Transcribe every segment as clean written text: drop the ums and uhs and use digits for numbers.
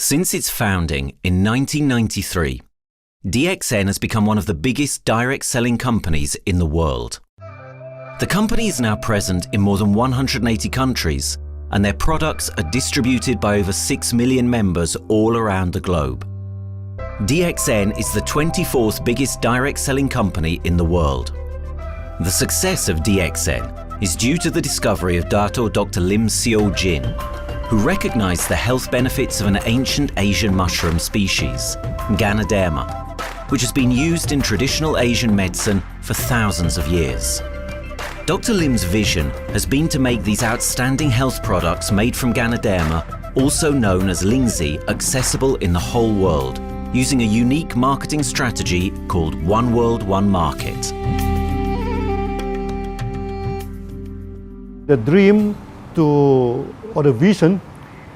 Since its founding in 1993, DXN has become one of the biggest direct selling companies in the world. The company is now present in more than 180 countries, and their products are distributed by over 6 million members all around the globe. DXN is the 24th biggest direct selling company in the world. The success of DXN is due to the discovery of Dr. Lim Jin, who recognized the health benefits of an ancient Asian mushroom species, Ganoderma, which has been used in traditional Asian medicine for thousands of years. Dr. Lim's vision has been to make these outstanding health products made from Ganoderma, also known as Lingzi, accessible in the whole world, using a unique marketing strategy called One World, One Market. The dream or the vision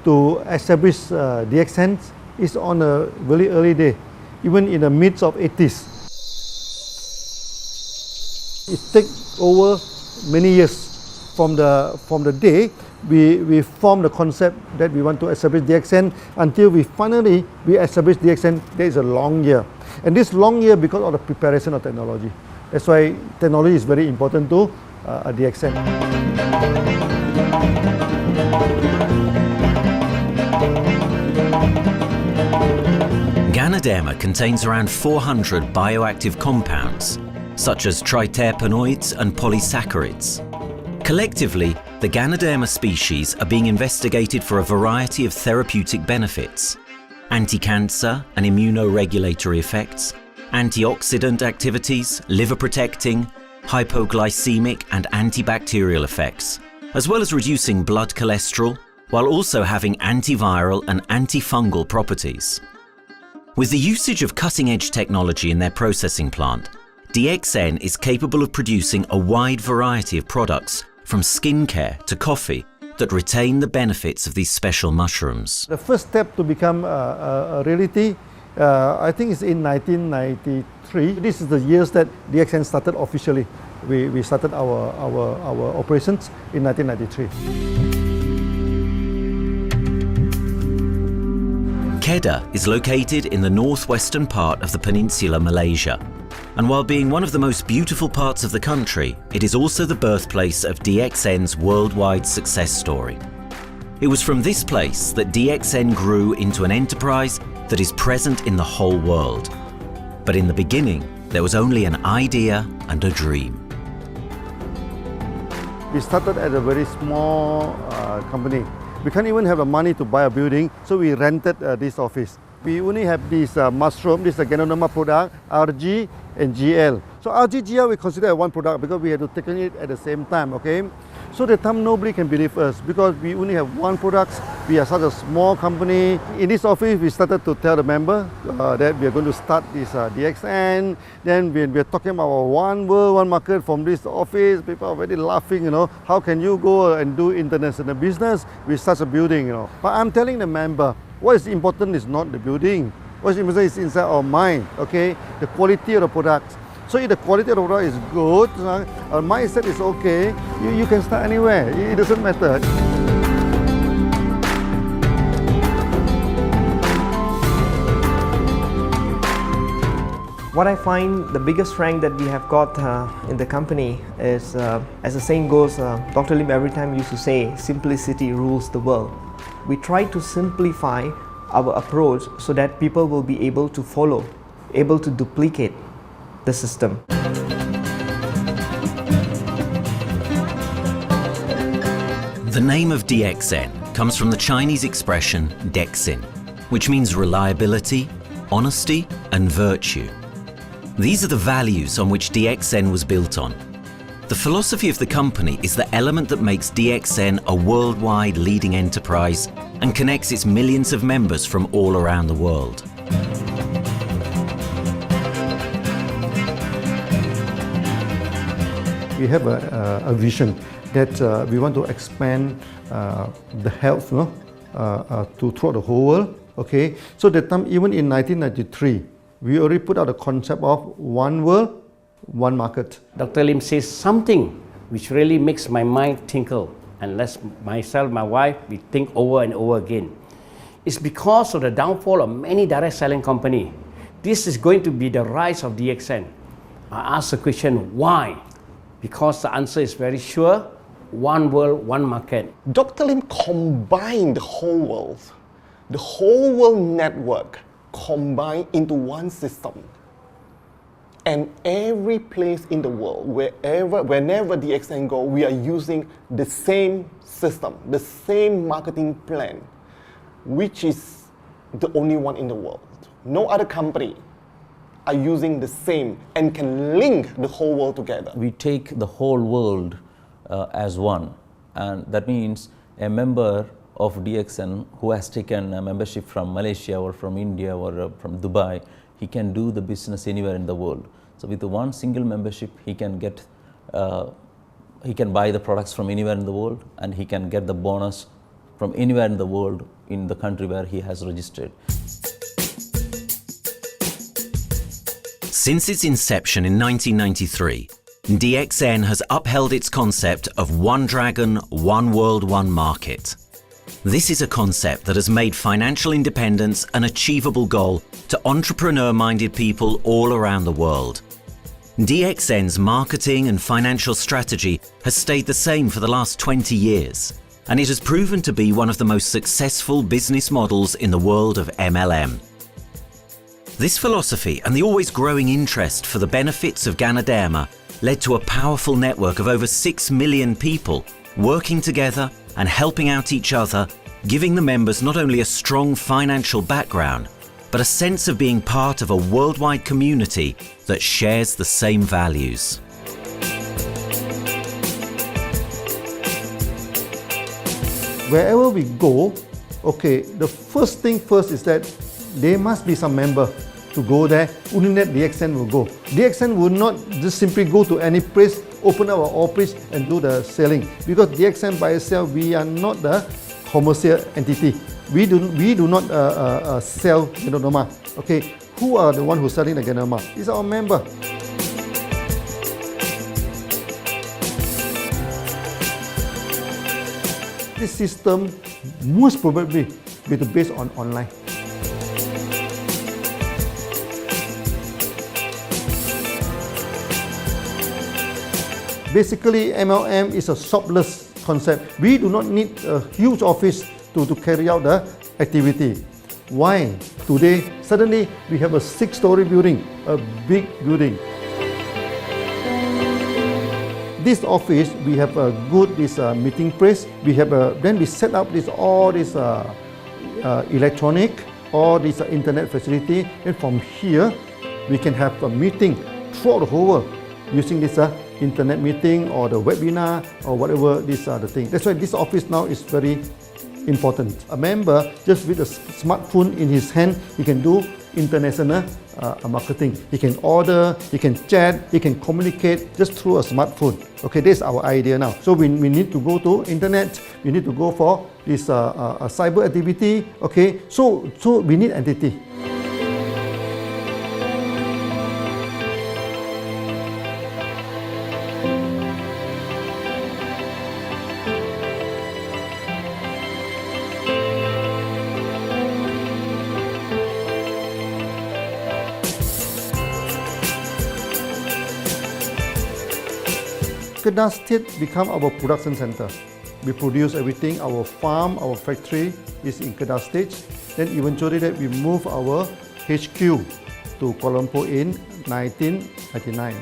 to establish DXN is on a very early day, even in the midst of 80s. It takes over many years from the day we formed the concept that we want to establish DXN until we finally establish DXN. There is a long year, and this long year because of the preparation of technology. That's why technology is very important to DXN. Ganoderma contains around 400 bioactive compounds, such as triterpenoids and polysaccharides. Collectively, the Ganoderma species are being investigated for a variety of therapeutic benefits: anti-cancer and immunoregulatory effects, antioxidant activities, liver protecting, hypoglycemic and antibacterial effects, as well as reducing blood cholesterol, while also having antiviral and antifungal properties. With the usage of cutting-edge technology in their processing plant, DXN is capable of producing a wide variety of products, from skincare to coffee, that retain the benefits of these special mushrooms. The first step to become a reality, I think, is in 1993. This is the years that DXN started officially. We started our operations in 1993. Kedah is located in the northwestern part of the peninsula Malaysia, and while being one of the most beautiful parts of the country, it is also the birthplace of DXN's worldwide success story. It was from this place that DXN grew into an enterprise that is present in the whole world. But in the beginning, there was only an idea and a dream. We started at a very small company. We can't even have the money to buy a building, so we rented this office. We only have this mushroom, this Ganoderma product, RG and GL. So RG, GL we consider one product because we have to take it at the same time, okay? So the time nobody can believe us because we only have one product. We are such a small company. In this office, we started to tell the member that we are going to start this DXN. Then we are talking about one world, one market from this office. People are very laughing, you know. How can you go and do international business with such a building, you know? But I'm telling the member, what is important is not the building. What is important is inside our mind, okay? The quality of the product. So if the quality of the product is good, our mindset is okay, you can start anywhere. It doesn't matter. What I find the biggest strength that we have got in the company is, as the saying goes, Dr. Lim every time used to say, simplicity rules the world. We try to simplify our approach so that people will be able to follow, able to duplicate the system. The name of DXN comes from the Chinese expression DXN, which means reliability, honesty, and virtue. These are the values on which DXN was built on. The philosophy of the company is the element that makes DXN a worldwide leading enterprise and connects its millions of members from all around the world. We have a vision that we want to expand the health to throughout the whole world. Okay, so that time, even in 1993, we already put out the concept of one world, one market. Dr. Lim says something which really makes my mind tinkle, and lets myself, my wife, we think over and over again. It's because of the downfall of many direct selling companies. This is going to be the rise of DXN. I ask the question, why? Because the answer is very sure, one world, one market. Dr. Lim combined the whole world network combined into one system. And every place in the world, whenever DXN go, we are using the same system, the same marketing plan, which is the only one in the world. No other company are using the same and can link the whole world together. We take the whole world as one, and that means a member of DXN who has taken a membership from Malaysia or from India or from Dubai, he can do the business anywhere in the world. So with the one single membership, he can get, he can buy the products from anywhere in the world, and he can get the bonus from anywhere in the world in the country where he has registered. Since its inception in 1993, DXN has upheld its concept of one dragon, one world, one market. This is a concept that has made financial independence an achievable goal to entrepreneur-minded people all around the world. DXN's marketing and financial strategy has stayed the same for the last 20 years, and it has proven to be one of the most successful business models in the world of MLM. This philosophy and the always growing interest for the benefits of Ganoderma led to a powerful network of over 6 million people working together and helping out each other, giving the members not only a strong financial background, but a sense of being part of a worldwide community that shares the same values. Wherever we go, okay, the first thing first is that there must be some member to go there. Only that DXN will go. DXN will not just simply go to any place, open our office and do the selling, because DXN by itself, we are not the commercial entity. We do not sell Ganoderma. Okay, who are the one who's selling the Ganoderma? It's our member. This system most probably will be based on online. Basically, MLM is a shopless concept. We do not need a huge office to carry out the activity. Why? Today, suddenly we have a 6-story building, a big building. This office, we have a good meeting place. We have then we set up all this electronic, all this internet facility, and from here we can have a meeting throughout the whole world using this internet meeting or the webinar or whatever these are the things. That's why this office now is very important. A member, just with a smartphone in his hand, he can do international marketing. He can order, he can chat, he can communicate just through a smartphone. Okay, this is our idea now. So we need to go to internet, we need to go for this cyber activity. Okay, so we need entity. Kedah State become our production center. We produce everything. Our farm, our factory is in Kedah State. Then eventually that we move our HQ to Kuala Lumpur in 1999.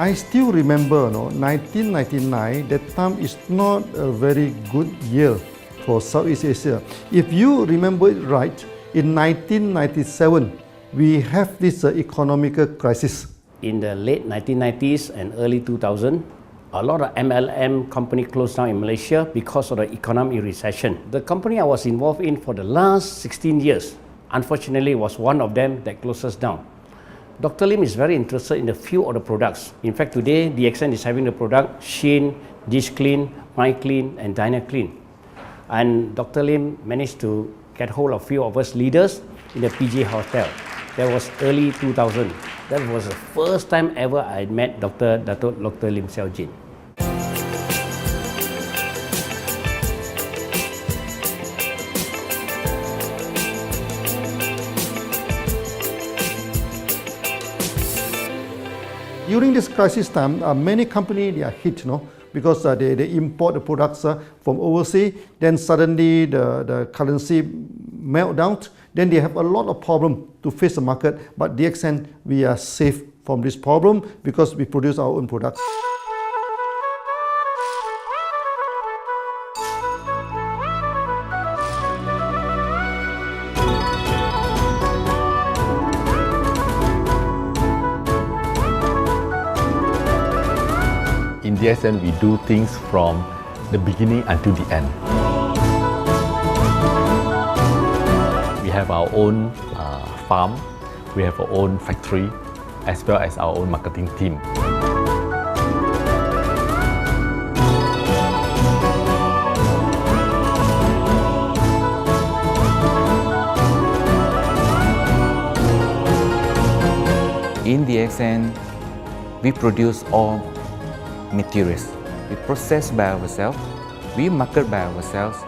I still remember, 1999, that time is not a very good year for Southeast Asia. If you remember it right, in 1997, we have this economic crisis. In the late 1990s and early 2000, a lot of MLM company closed down in Malaysia because of the economic recession. The company I was involved in for the last 16 years, unfortunately, was one of them that closes down. Dr. Lim is very interested in a few of the products. In fact, today, DXN is having the product Sheen, Dish Clean, My Clean, and Diner Clean. And Dr. Lim managed to get hold of a few of us leaders in the PJ Hotel. That was early 2000. That was the first time ever I met Dr. Lim Xiaojin. During this crisis time, many companies they are hit, because they import the products from overseas. Then suddenly the currency melt down. Then they have a lot of problem to face the market. But DXN, we are safe from this problem because we produce our own products. In DXN, we do things from the beginning until the end. We have our own farm, we have our own factory, as well as our own marketing team. In DXN, we produce all materials. We process by ourselves, we market by ourselves,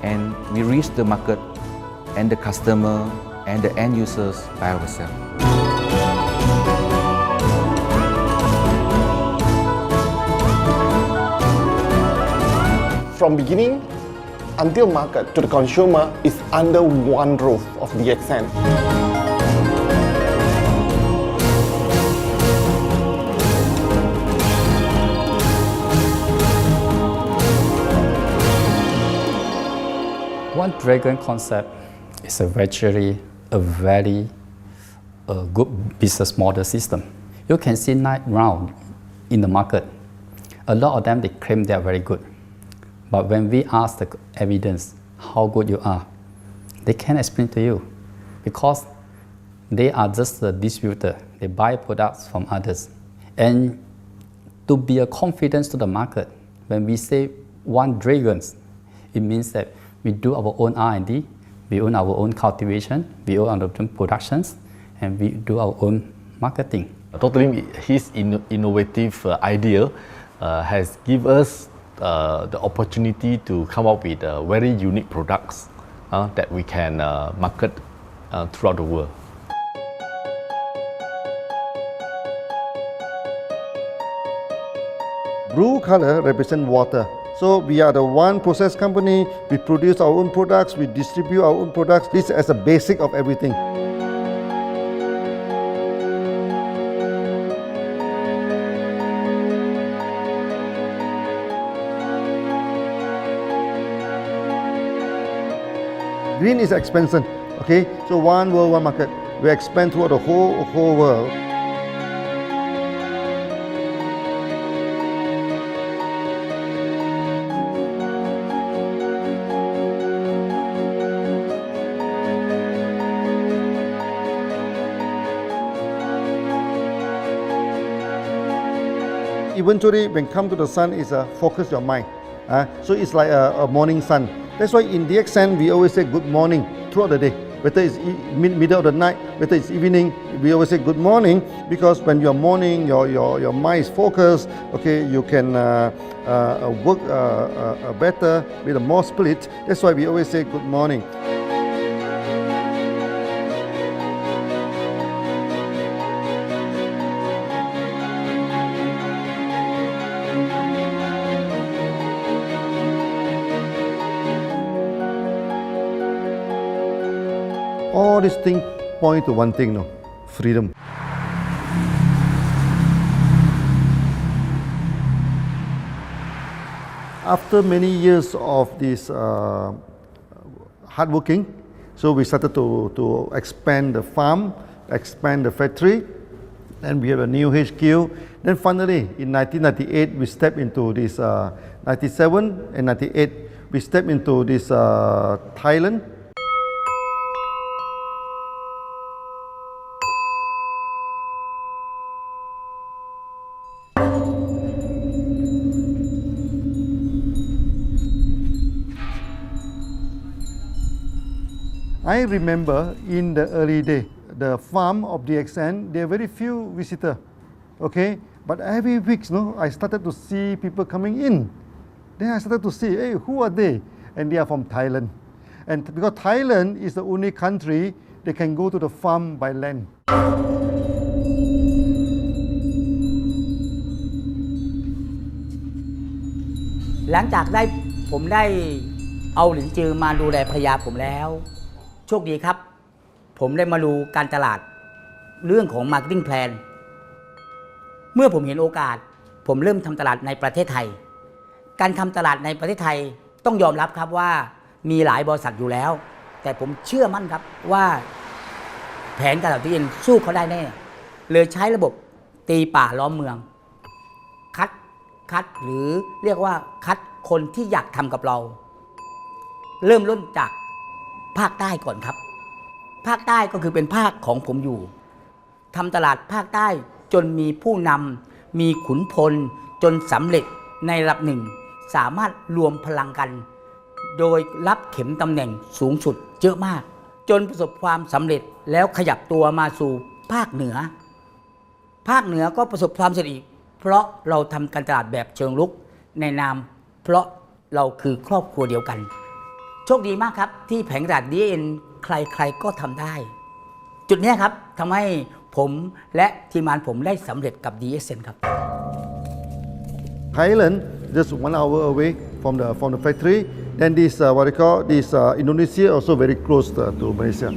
and we reach the market and the customer and the end users by ourselves. From beginning until market to the consumer is under one roof of DXN. One dragon concept is very good business model system. You can see right now in the market, a lot of them they claim they are very good. But when we ask the evidence how good you are, they can't explain to you because they are just a distributor. They buy products from others. And to be a confidence to the market, when we say one dragon, it means that we do our own R&D, we own our own cultivation, we own our own productions, and we do our own marketing. Dr. Lim, his innovative idea has given us the opportunity to come up with very unique products that we can market throughout the world. Blue color represents water. So we are the one process company, we produce our own products, we distribute our own products. This is a basic of everything. Green is expansion, okay? So one world, one market. We expand throughout the whole world. Eventually, when come to the sun, is focus your mind. So it's like a morning sun. That's why in DXN, we always say good morning throughout the day. Whether it's middle of the night, whether it's evening, we always say good morning because when you're morning, your mind is focused. Okay, you can work better with a more spirit. That's why we always say good morning. All these things point to one thing, freedom. After many years of this hard working, so we started to expand the farm, expand the factory, and we have a new HQ. Then finally, in 1998, we stepped into this, 97 and 98, we stepped into this Thailand. I remember in the early day, the farm of DXN, there are very few visitors, okay? But every week, I started to see people coming in. Then I started to see, hey, who are they? And they are from Thailand. And because Thailand is the only country they can go to the farm by land. หลังจากผมได้เอาหลินจือมาดูแลภรรยาผมแล้วโชคดีครับผมได้มาดูการตลาดเรื่องของ Marketing Plan เมื่อผมเห็นโอกาสผมเริ่มทำตลาดในประเทศไทยการทำตลาดในประเทศไทยต้องยอมรับครับว่ามีหลายบริษัทอยู่แล้วแต่ผมเชื่อมั่นครับว่าแผนการตลาดที่เอ็นสู้เขาได้แน่เลยใช้ระบบตีป่าล้อมเมืองคัดหรือเรียกว่าคัดคนที่อยากทำกับเราเริ่มต้นจากภาคใต้ก่อนครับภาคใต้ก็คือเป็นภาคของผมอยู่ทำตลาดภาคใต้จนมีผู้นำมีขุนพลจนสำเร็จในระดับหนึ่งสามารถรวมพลังกันโดยรับเข็มตำแหน่งสูงสุดเยอะมากจนประสบความสำเร็จแล้วขยับตัวมาสู่ภาคเหนือก็ประสบความสำเร็จอีกเพราะเราทำการตลาดแบบเชิงรุกในนามเพราะเราคือครอบครัวเดียวกันโชคดีมากครับที่แผงตลาด DXN ใครก็ทำได้จุดนี้ครับทำให้ผมและทีมงานผมได้สำเร็จกับ DXN ครับ Thailand just 1 hour away from the factory. Then this what they call this Indonesia also very close to Malaysia.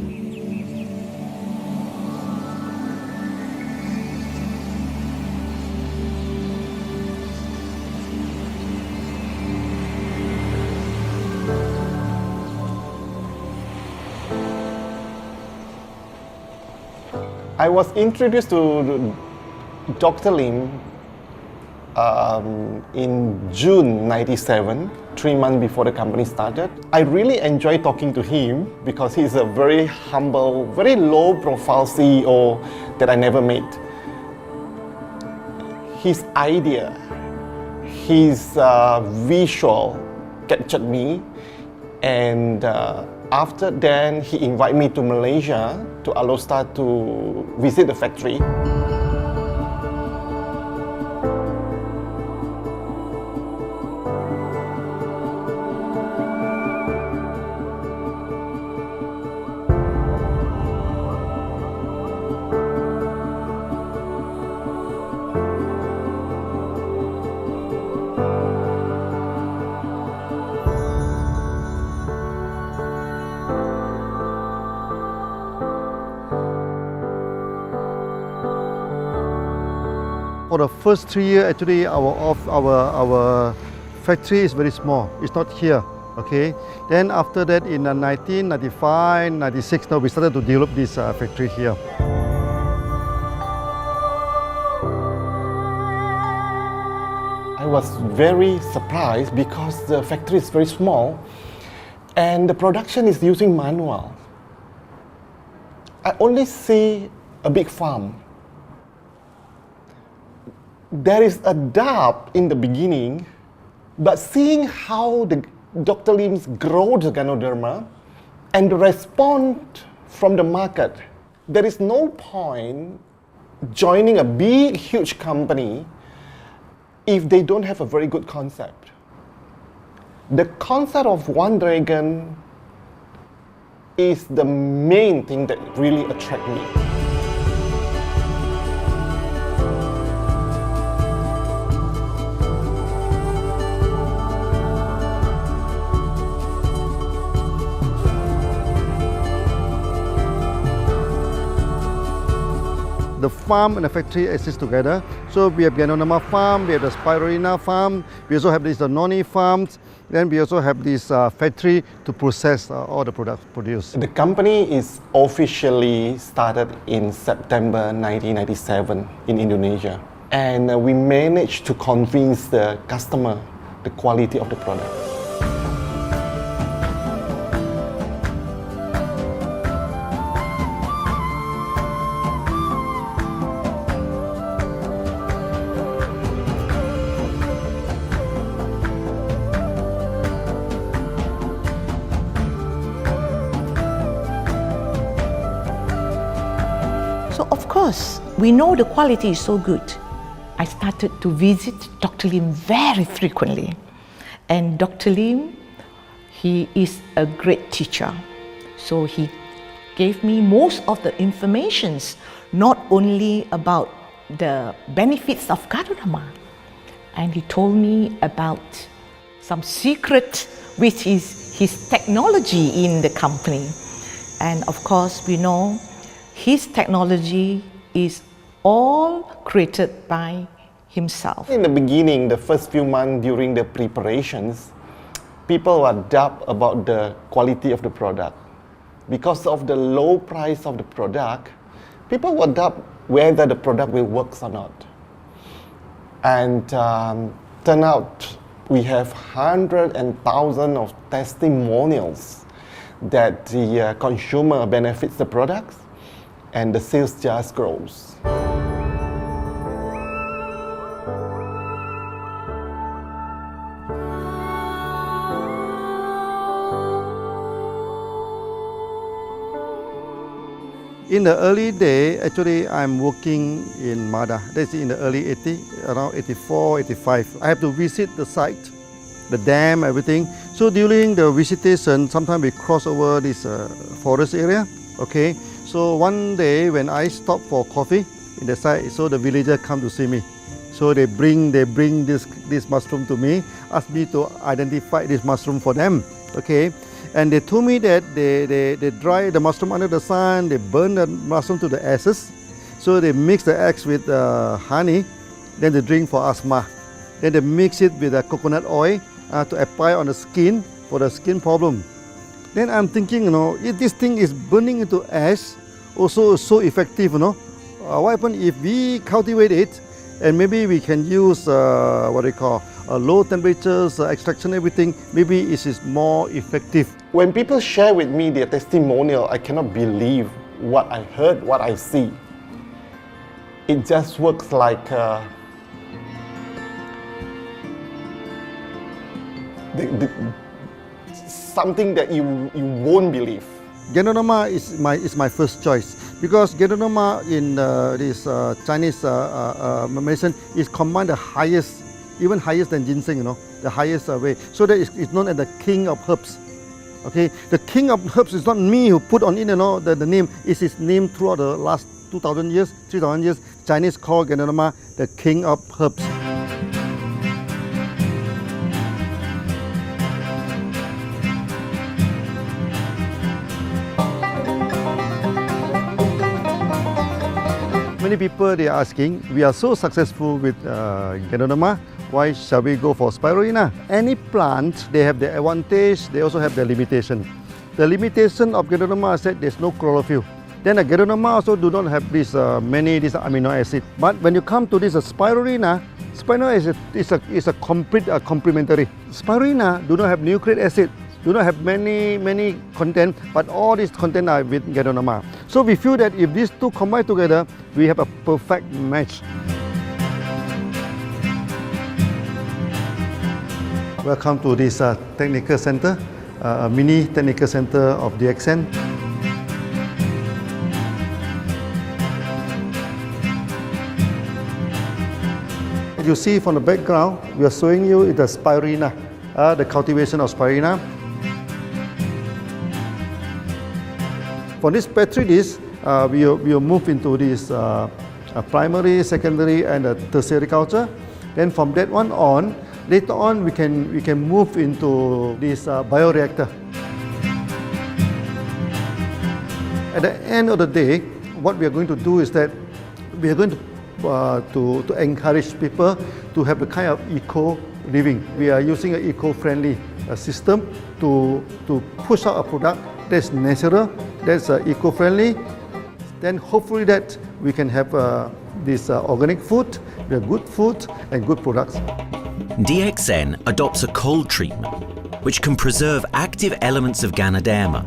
I was introduced to Dr. Lim in June '97, 3 months before the company started. I really enjoy talking to him because he's a very humble, very low-profile CEO that I never met. His idea, his visual captured me, and after then he invited me to Malaysia, to Alostar, to visit the factory. For the first 3 years, actually, our factory is very small. It's not here, okay. Then after that, in 1995, 96, now we started to develop this factory here. I was very surprised because the factory is very small and the production is using manual. I only see a big farm. There is a doubt in the beginning, but seeing how Dr. Lim's grow the Ganoderma and the response from the market, there is no point joining a big, huge company if they don't have a very good concept. The concept of One Dragon is the main thing that really attracts me. The farm and the factory exist together. So we have Ganoderma farm, we have the Spirulina farm, we also have this noni farms, then we also have this factory to process all the products produced. The company is officially started in September 1997 in Indonesia. And we managed to convince the customer the quality of the product. we know the quality is so good, I started to visit Dr. Lim very frequently. And Dr. Lim, he is a great teacher. So he gave me most of the informations, not only about the benefits of Gadunama, and he told me about some secret, which is his technology in the company. And of course, we know his technology is all created by himself. In the beginning, the first few months during the preparations, people were doubt about the quality of the product. Because of the low price of the product, people were doubt whether the product will work or not. And turn out we have hundreds and thousands of testimonials that the consumer benefits the products and the sales just grows. In the early day, actually, I'm working in Mada. That's in the early 80s, around 84, 85. I have to visit the site, the dam, everything. So during the visitation, sometimes we cross over this forest area. Okay. So one day when I stop for coffee in the site, so the villager come to see me. So they bring this mushroom to me, ask me to identify this mushroom for them. Okay. And they told me that they dry the mushroom under the sun, they burn the mushroom to the ashes. So they mix the eggs with honey, then they drink for asthma. Then they mix it with coconut oil to apply on the skin for the skin problem. Then I'm thinking, if this thing is burning into ash, also so effective, what happens if we cultivate it and maybe we can use low temperatures, extraction, everything, maybe it is more effective. When people share with me their testimonial, I cannot believe what I heard, what I see. It just works like something that you won't believe. Gadunama is my first choice because Gadunama in this Chinese medicine is combined the highest, even higher than ginseng, the highest way. So that it's known as the king of herbs. Okay, the king of herbs is not me who put on it, the name. It's his name throughout the last 2,000 years, 3,000 years. Chinese call Gadunama the king of herbs. Many people they are asking, we are so successful with Gadunama, why shall we go for spirulina? Any plant, they have their advantage, they also have their limitation. The limitation of Gadunama is that there's no chlorophyll. Then the Gadunama also do not have this many amino acid. But when you come to this spirulina, spirulina is a complete complementary. Spirulina do not have nucleic acid, do not have many content, but all these content are with Gadunama. So we feel that if these two combine together, we have a perfect match. Welcome to this technical center, a mini technical center of DXN. You see from the background, we are showing you the spirulina, the cultivation of spirulina. For this petri dish, we will move into this primary, secondary, and tertiary culture. Then from that one on, later on we can move into this bioreactor. At the end of the day, what we are going to do is that we are going to encourage people to have a kind of eco living. We are using an eco-friendly system to push out a product that's natural, that's eco-friendly. Then hopefully that we can have this organic food, good food and good products. DXN adopts a cold treatment, which can preserve active elements of Ganoderma.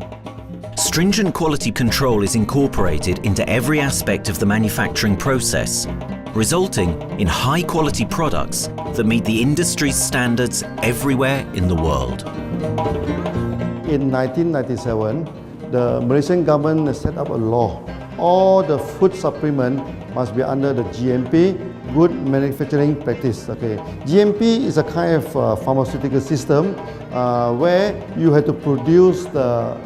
Stringent quality control is incorporated into every aspect of the manufacturing process, resulting in high-quality products that meet the industry's standards everywhere in the world. In 1997, the Malaysian government set up a law. All the food supplement must be under the GMP, Good Manufacturing Practice. Okay, GMP is a kind of pharmaceutical system where you have to produce the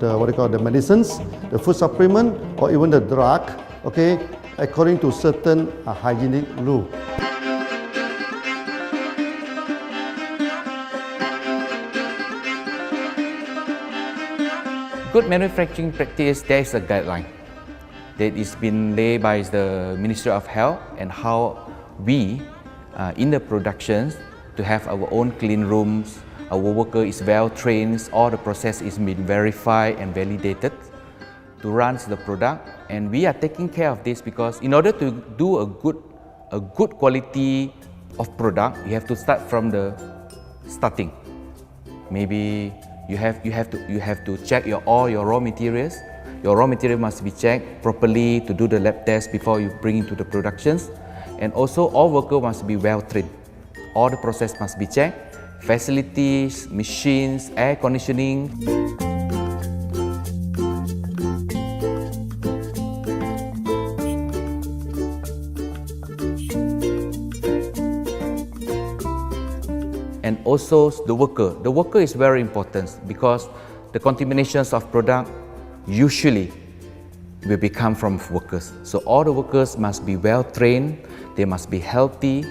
what they call the medicines, the food supplement, or even the drug. Okay, according to certain hygienic rule. Good manufacturing practice, there is a guideline that is been laid by the Ministry of Health and how we in the productions to have our own clean rooms, our worker is well trained, all the process is been verified and validated to run the product, and we are taking care of this because in order to do a good quality of product, you have to start from the starting. Maybe you have to check all your raw materials. Your raw material must be checked properly to do the lab test before you bring into the productions, and also all workers must be well trained. All the process must be checked. Facilities, machines, air conditioning. And also the worker. The worker is very important because the contaminations of product usually will become from workers. So all the workers must be well trained, they must be healthy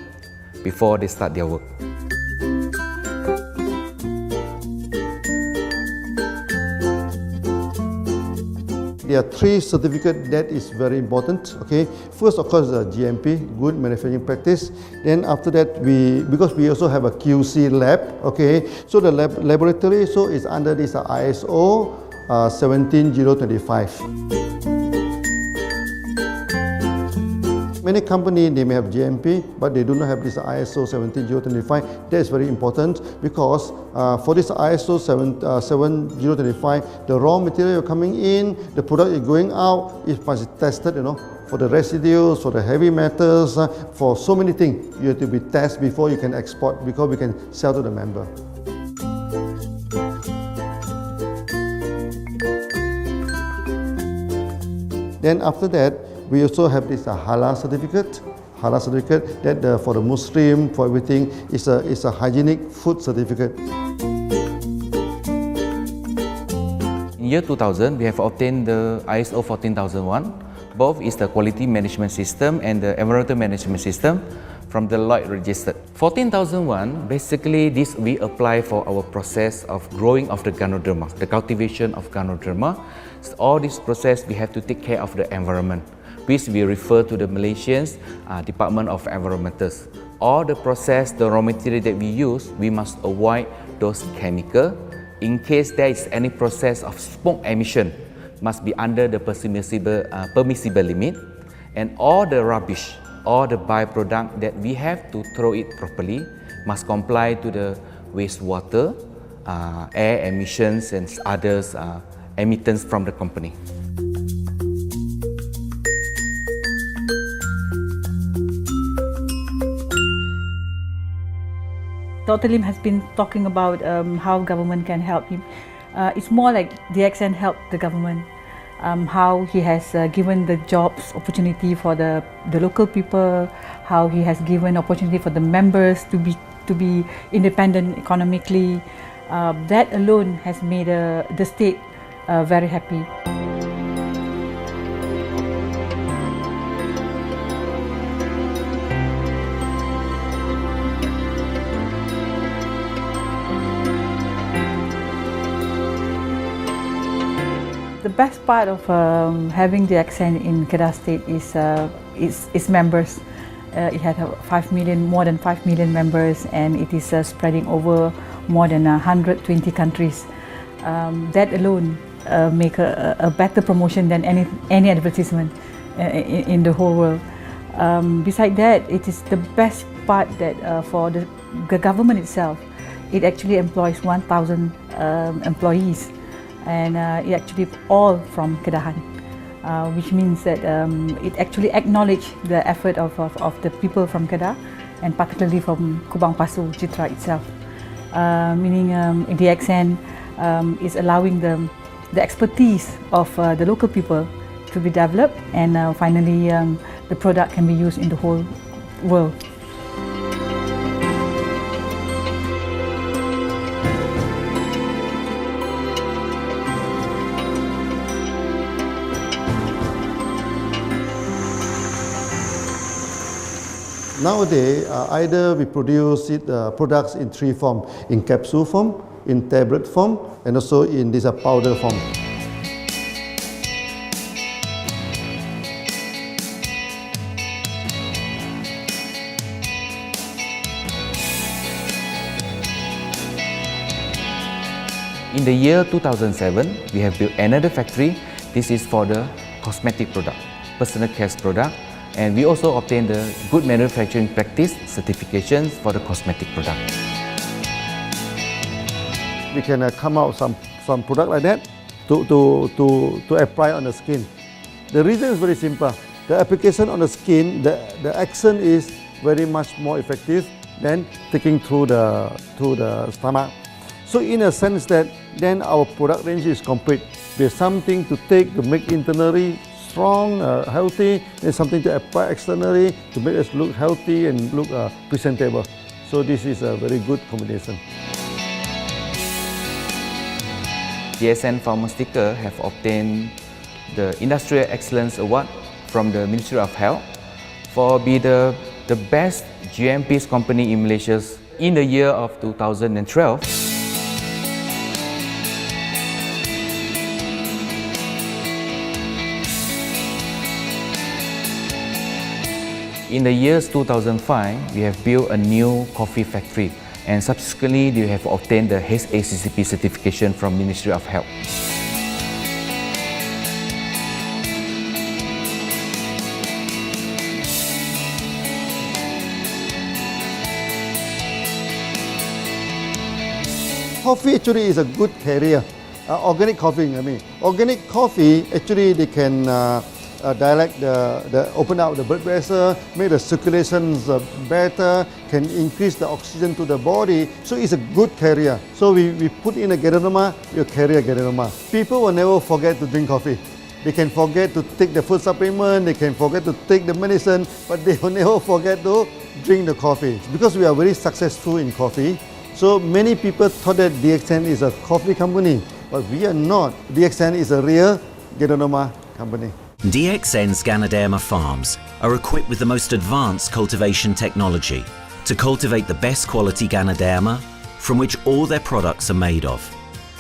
before they start their work. There are three certificates that is very important. Okay, first of course the GMP, Good Manufacturing Practice. Then after that because we also have a QC lab. Okay, so the laboratory is under this ISO 17025. Many companies, they may have GMP, but they do not have this ISO 17025. That is very important because for this ISO 7025, the raw material coming in, the product is going out, it must be tested, for the residues, for the heavy metals, for so many things. You have to be tested before you can export, because we can sell to the member. Then after that, we also have this halal certificate. Halal certificate that for the Muslim, for everything, is a hygienic food certificate. In year 2000, we have obtained the ISO 14001. Both is the quality management system and the environmental management system from the Lloyd registered. 14001, basically this we apply for our process of growing of the Ganoderma, the cultivation of Ganoderma. So all this process we have to take care of the environment, which we refer to the Malaysians Department of Environmentals. All the process, the raw material that we use, we must avoid those chemicals. In case there is any process of smoke emission, must be under the permissible limit, and all the rubbish, all the byproduct that we have to throw it properly must comply to the wastewater, air emissions and others emittance from the company. Dr. Lim has been talking about how government can help him. It's more like DXN helped the government, how he has given the jobs opportunity for the local people, how he has given opportunity for the members to be independent economically. That alone has made the state very happy. The best part of having DXN in Kedah State is its members. It had more than 5 million members, and it is spreading over more than 120 countries. That alone make a better promotion than any advertisement in the whole world. Besides that, it is the best part that for the government itself, it actually employs 1,000 employees. And it actually all from Kedahan, which means that it actually acknowledges the effort of the people from Kedah, and particularly from Kubang Pasu Citra itself. Meaning DXN is allowing the expertise of the local people to be developed, and finally the product can be used in the whole world. Nowadays, either we produce products in three forms: in capsule form, in tablet form, and also in this powder form. In the year 2007, we have built another factory. This is for the cosmetic product, personal care product, and we also obtained the Good Manufacturing Practice certifications for the cosmetic product. We can come out some product like that to apply on the skin. The reason is very simple. The application on the skin, the action is very much more effective than taking through the stomach. So in a sense that then our product range is complete. There's something to take to make internally strong, healthy, and something to apply externally to make us look healthy and look presentable. So this is a very good combination. DXN Pharmaceutical have obtained the Industrial Excellence Award from the Ministry of Health for be the best GMP company in Malaysia in the year of 2012. In the years 2005, we have built a new coffee factory, and subsequently we have obtained the HACCP certification from Ministry of Health. Coffee actually is a good career. Organic coffee, I mean. Organic coffee, actually they can dilate open up the blood vessel, make the circulations better, can increase the oxygen to the body. So it's a good career. So we put in a Geronoma, you carry a Geronoma. People will never forget to drink coffee. They can forget to take the food supplement, they can forget to take the medicine, but they will never forget to drink the coffee. Because we are very successful in coffee, so many people thought that DXN is a coffee company, but we are not. DXN is a real Geronoma company. DXN's Ganoderma farms are equipped with the most advanced cultivation technology to cultivate the best quality Ganoderma from which all their products are made of.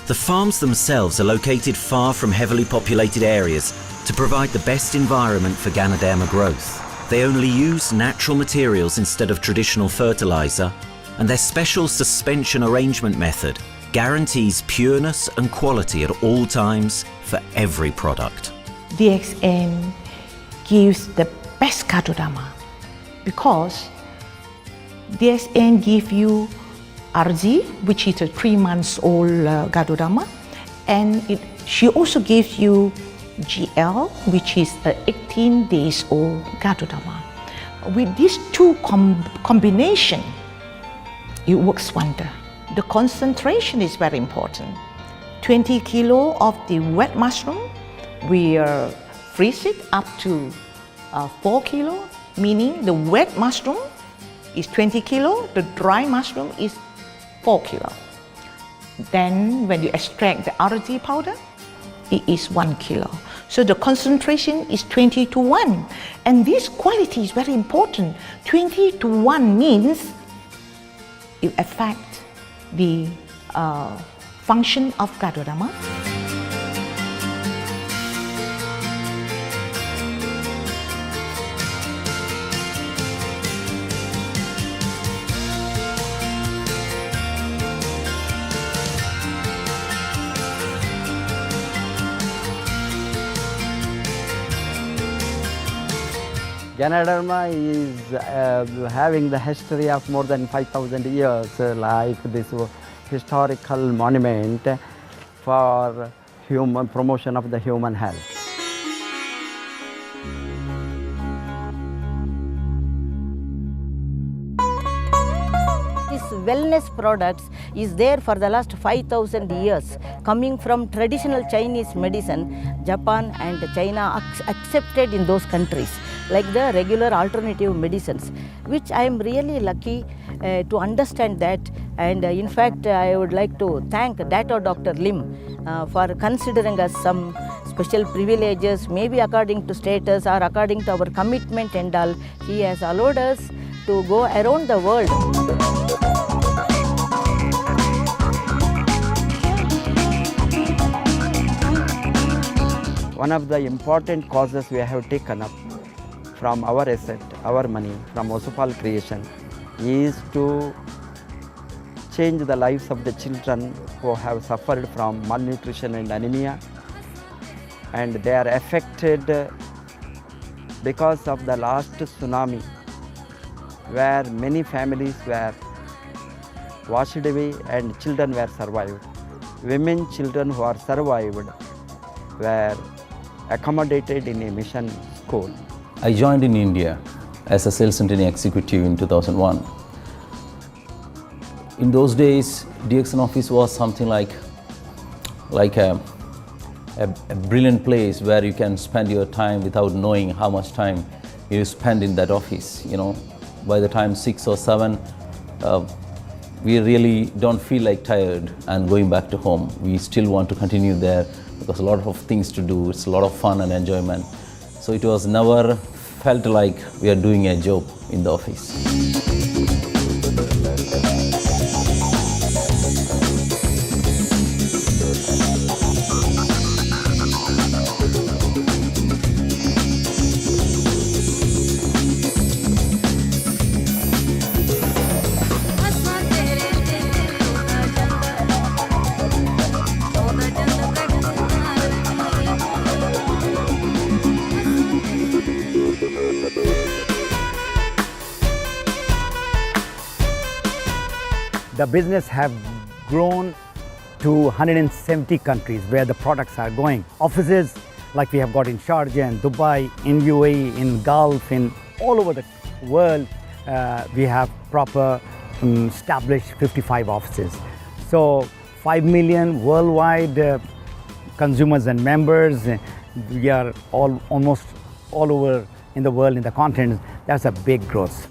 The farms themselves are located far from heavily populated areas to provide the best environment for Ganoderma growth. They only use natural materials instead of traditional fertilizer, and their special suspension arrangement method guarantees pureness and quality at all times for every product. DXN gives the best Ganoderma because DXN gives you RG, which is a 3 months old Ganoderma, and she also gives you GL, which is a 18 days old Ganoderma. With these two combination, it works wonder. The concentration is very important. 20 kilo of the wet mushroom, we freeze it up to 4 kilo, meaning the wet mushroom is 20 kilo, the dry mushroom is 4 kilo. Then when you extract the RG powder, it is 1 kilo. So the concentration is 20 to 1. And this quality is very important. 20 to 1 means it affects the function of Ganoderma. Ganoderma is having the history of more than 5,000 years, like this historical monument for human promotion of the human health. This wellness products is there for the last 5,000 years, coming from traditional Chinese medicine. Japan and China accepted in those countries, like the regular alternative medicines, which I am really lucky to understand that. And in fact, I would like to thank Dr. Lim for considering us some special privileges, maybe according to status or according to our commitment and all. He has allowed us to go around the world. One of the important causes we have taken up from our asset, our money, from Osopal creation, is to change the lives of the children who have suffered from malnutrition and anemia, and they are affected because of the last tsunami, where many families were washed away and children were survived. Women, children who are survived were accommodated in a mission school. I joined in India as a sales and training executive in 2001. In those days, DXN office was something like a brilliant place where you can spend your time without knowing how much time you spend in that office. You know, by the time 6 or 7, we really don't feel like tired and going back to home. We still want to continue there because a lot of things to do. It's a lot of fun and enjoyment. So it was never felt like we are doing a job in the office. The business have grown to 170 countries where the products are going. Offices like we have got in Sharjah and Dubai, in UAE, in Gulf, in all over the world, we have proper established 55 offices. So 5 million worldwide consumers and members. We are almost all over in the world, in the continent. That's a big growth.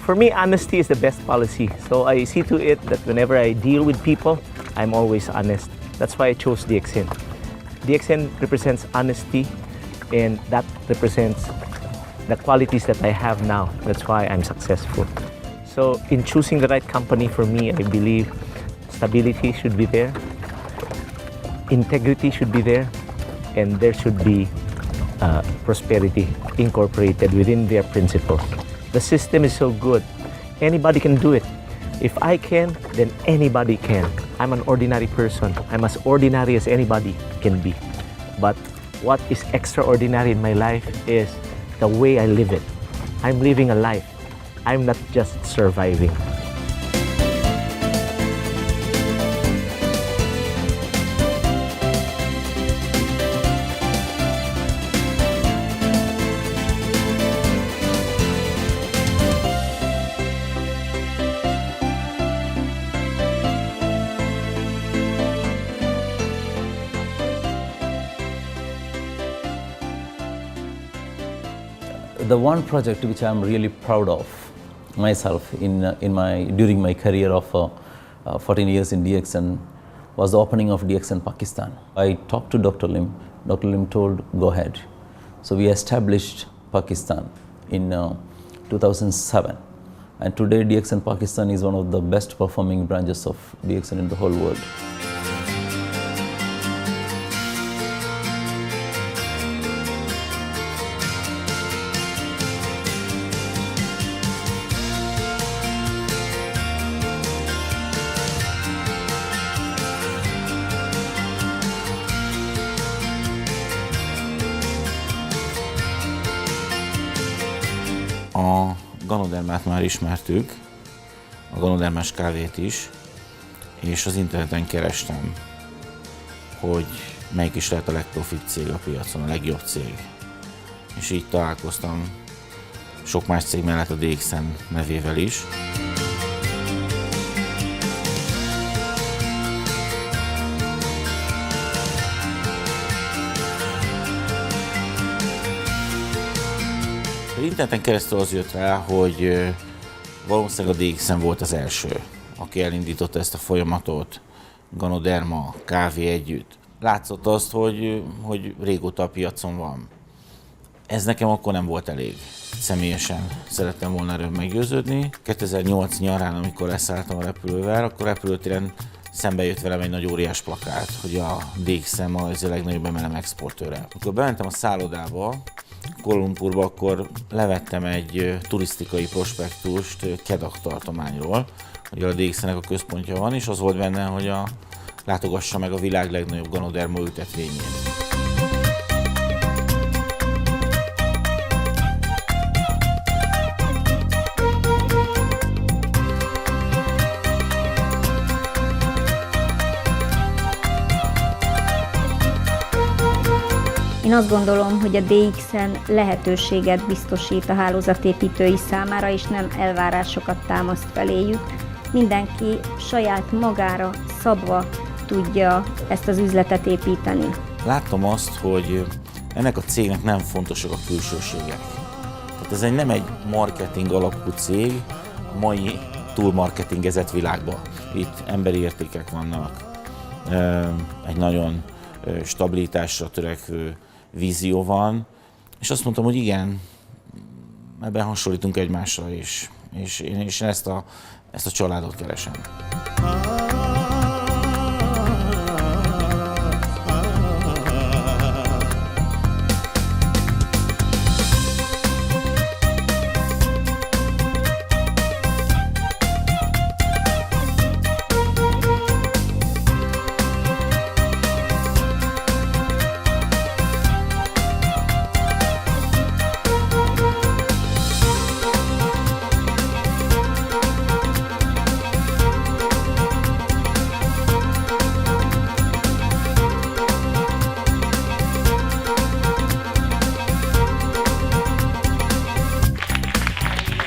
For me, honesty is the best policy. So I see to it that whenever I deal with people, I'm always honest. That's why I chose DXN. DXN represents honesty, and that represents the qualities that I have now. That's why I'm successful. So in choosing the right company for me, I believe stability should be there, integrity should be there, and there should be prosperity incorporated within their principles. The system is so good. Anybody can do it. If I can, then anybody can. I'm an ordinary person. I'm as ordinary as anybody can be. But what is extraordinary in my life is the way I live it. I'm living a life. I'm not just surviving. The one project which I'm really proud of myself during my career of 14 years in DXN was the opening of DXN Pakistan. I talked to Dr. Lim. Dr. Lim told, go ahead. So we established Pakistan in 2007. And today DXN Pakistan is one of the best performing branches of DXN in the whole world. Ganodermát már ismertük, a ganodermás kávét is, és az interneten kerestem, hogy melyik is lehet a legprofit cég a piacon, a legjobb cég. És így találkoztam sok más cég mellett a DXN nevével is. Interneten keresztül az jött rá, hogy valószínűleg a DXN volt az első, aki elindította ezt a folyamatot, ganoderma, kávé együtt. Látszott azt, hogy régóta a piacon van. Ez nekem akkor nem volt elég. Személyesen szerettem volna erről meggyőződni. 2008 nyarán, amikor leszálltam a repülővel, akkor repülőtéren szembe jött velem egy nagy óriás plakát, hogy a DXN az a legnagyobb MLM exportőre. Amikor bementem a szállodába, Kuala Lumpurba, akkor levettem egy turisztikai prospektust Kedah tartományról, hogy a DXN-nek a központja van, és az volt benne, hogy látogassa meg a világ legnagyobb ganoderma ültetvényét. Én azt gondolom, hogy a DXN lehetőséget biztosít a hálózatépítői számára, és nem elvárásokat támaszt feléjük. Mindenki saját magára szabva tudja ezt az üzletet építeni. Láttam azt, hogy ennek a cégnek nem fontosak a külsőségek. Tehát ez nem egy marketing alapú cég a mai túlmarketingezett világban. Itt emberi értékek vannak, egy nagyon stabilitásra törekvő vízió van, és azt mondtam, hogy igen, ebben hasonlítunk egymásra is, és én ezt a családot keresem.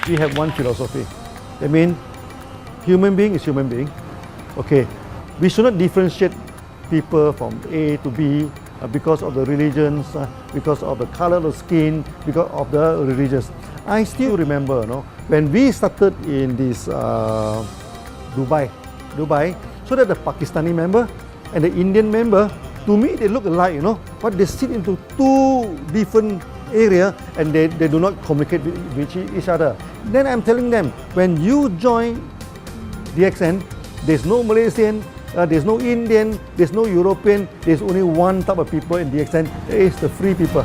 We have one philosophy. I mean, human being is human being. Okay, we should not differentiate people from A to B because of the religions, because of the color of the skin, because of the religions. I still remember, when we started in this Dubai, so that the Pakistani member and the Indian member, to me they look alike, but they sit into two different area and they do not communicate with each other. Then I'm telling them, when you join DXN, there's no Malaysian, there's no Indian, there's no European, there's only one type of people in DXN, it's the free people.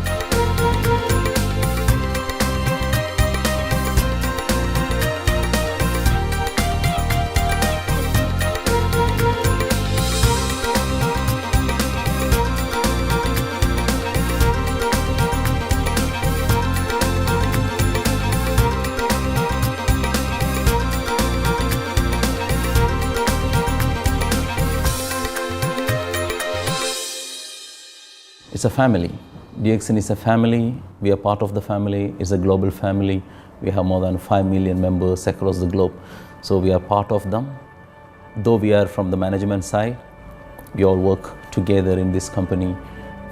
It's a family. DXN is a family. We are part of the family. It's a global family. We have more than 5 million members across the globe. So we are part of them. Though we are from the management side, we all work together in this company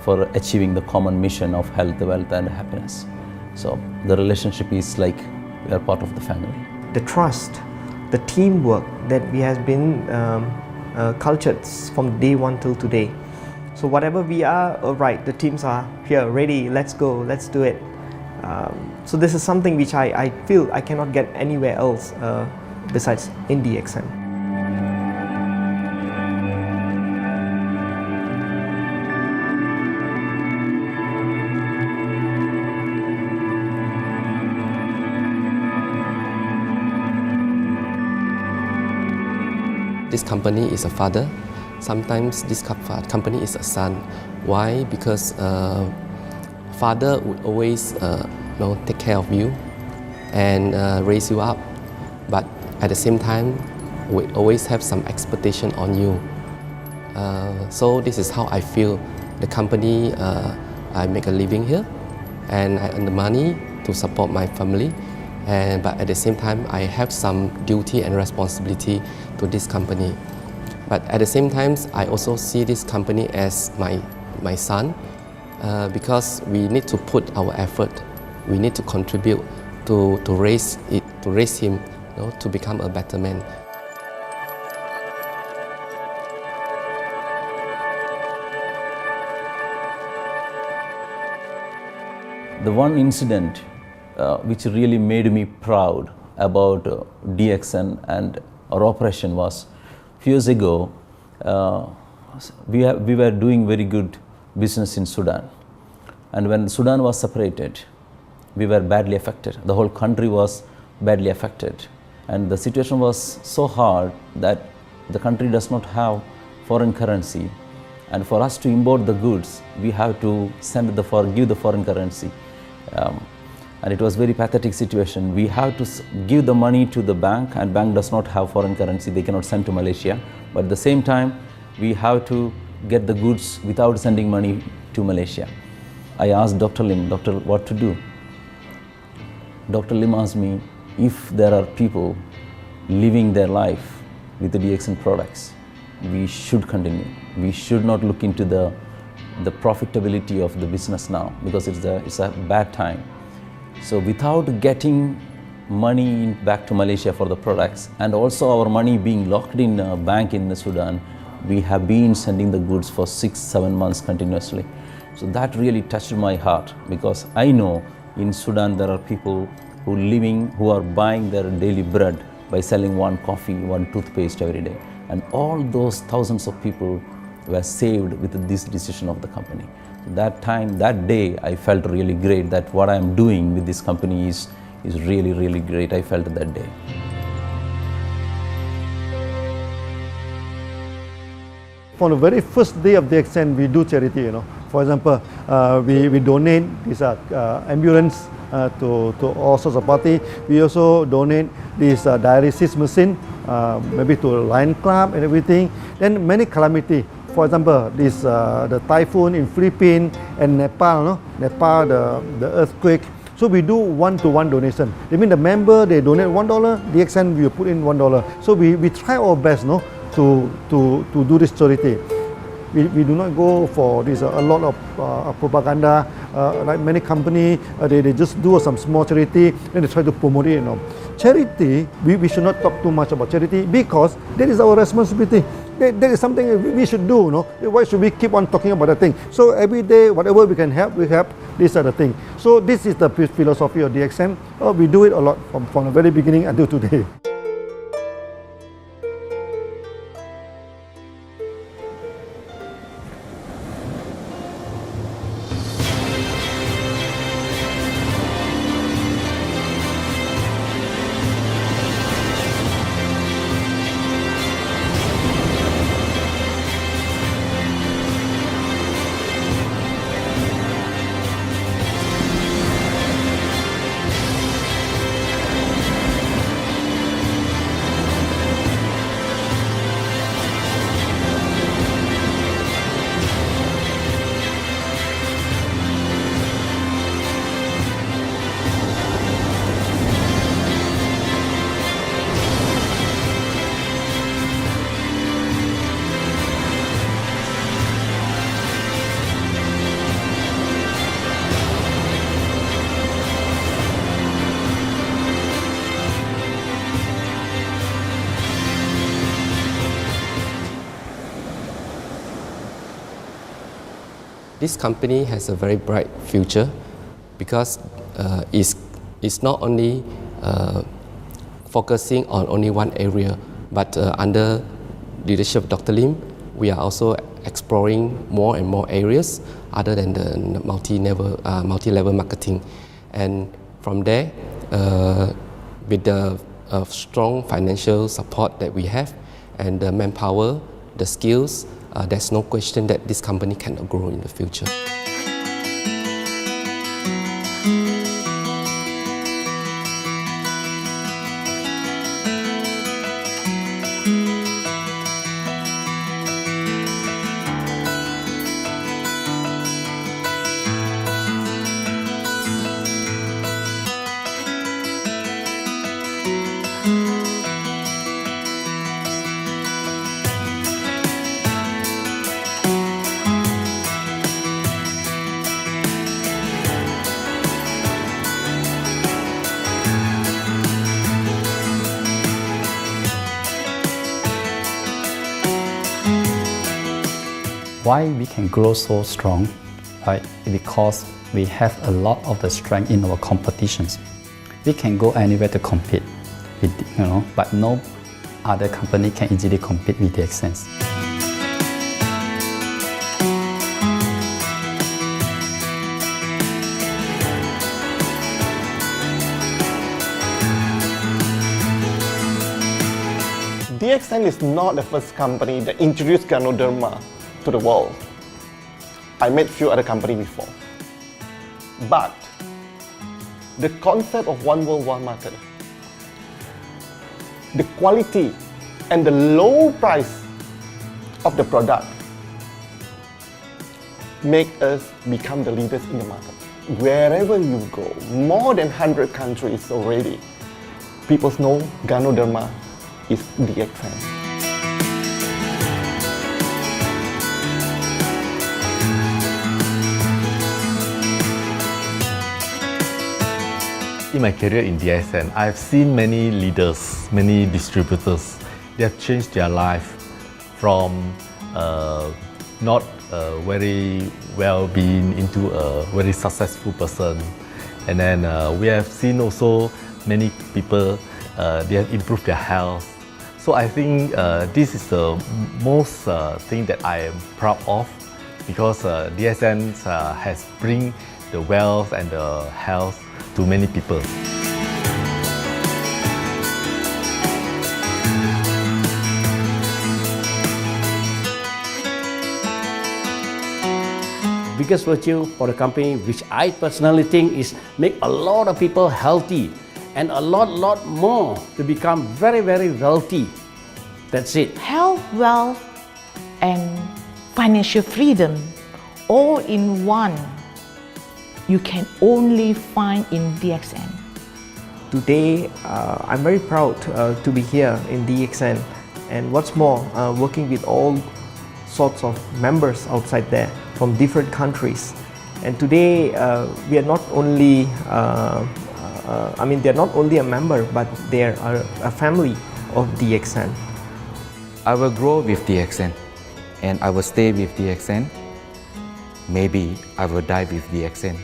for achieving the common mission of health, wealth and happiness. So the relationship is like we are part of the family. The trust, the teamwork that we have been cultured from day one till today. So whatever we are, right, the teams are here, ready, let's go, let's do it. So this is something which I feel I cannot get anywhere else besides in DXN. This company is a father. Sometimes this company is a son. Why? Because father would always take care of you, and raise you up. But at the same time, we always have some expectation on you. So this is how I feel. The company, I make a living here, and I earn the money to support my family. But at the same time, I have some duty and responsibility to this company. But at the same time, I also see this company as my son, because we need to put our effort. We need to contribute to raise him, to become a better man. The one incident which really made me proud about DXN and our operation was a few years ago. We were doing very good business in Sudan, and when Sudan was separated, we were badly affected. The whole country was badly affected, and the situation was so hard that the country does not have foreign currency, and for us to import the goods, we have to give the foreign currency. And it was very pathetic situation. We have to give the money to the bank, and bank does not have foreign currency. They cannot send to Malaysia. But at the same time, we have to get the goods without sending money to Malaysia. I asked Dr. Lim, doctor, what to do? Dr. Lim asked me if there are people living their life with the DXN products, we should continue. We should not look into the profitability of the business now, because it's a bad time. So without getting money back to Malaysia for the products, and also our money being locked in a bank in Sudan, we have been sending the goods for 6-7 months continuously. So that really touched my heart, because I know in Sudan there are people who are buying their daily bread by selling one coffee, one toothpaste every day. And all those thousands of people were saved with this decision of the company. That day, I felt really great that what I am doing with this company is really, really great. I felt that day. From the very first day of DXN, we do charity. For example, we donate this ambulance to all sorts of party. We also donate this dialysis machine, maybe to Lion Club and everything. Then many calamity. For example, the typhoon in Philippines and Nepal, Nepal, the earthquake. So we do one-to-one donation. I mean, the member, they donate $1, DXN will put in $1. So we try our best, to do this charity. We do not go for this a lot of propaganda. Like many companies, they just do some small charity and they try to promote it. Charity, we should not talk too much about charity, because that is our responsibility. That is something we should do. Why should we keep on talking about that thing? So every day, whatever we can help, we help. These are the things. So this is the philosophy of DXN. We do it a lot from the very beginning until today. This company has a very bright future, because it's not only focusing on only one area, but under leadership of Dr. Lim, we are also exploring more and more areas other than the multi-level marketing. And from there, with the strong financial support that we have and the manpower, the skills, there's no question that this company cannot grow in the future. For the Why we can grow so strong, right? Because we have a lot of the strength in our competitions. We can go anywhere to compete, but no other company can easily compete with DXN. DXN is not the first company that introduced Ganoderma to the world. I met few other companies before. But the concept of one world, one market, the quality and the low price of the product make us become the leaders in the market. Wherever you go, more than 100 countries already, people know Ganoderma is DXN. In my career in DXN, I've seen many leaders, many distributors. They have changed their life from not very well-being into a very successful person. And then we have seen also many people, they have improved their health. So I think this is the most thing that I am proud of, because DXN has bring the wealth and the health to many people. Biggest virtue for the company, which I personally think is make a lot of people healthy and a lot more to become very wealthy. That's it. Health, wealth, and financial freedom all in one. You can only find in DXN. Today, I'm very proud to be here in DXN, and what's more, working with all sorts of members outside there from different countries. And today, we are not only, they're not only a member, but they are a family of DXN. I will grow with DXN, and I will stay with DXN. Maybe I will die with DXN.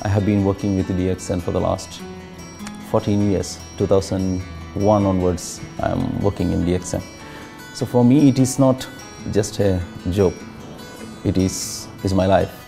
I have been working with DXN for the last 14 years. 2001 onwards, I am working in DXN. So for me, it is not just a job. It is my life.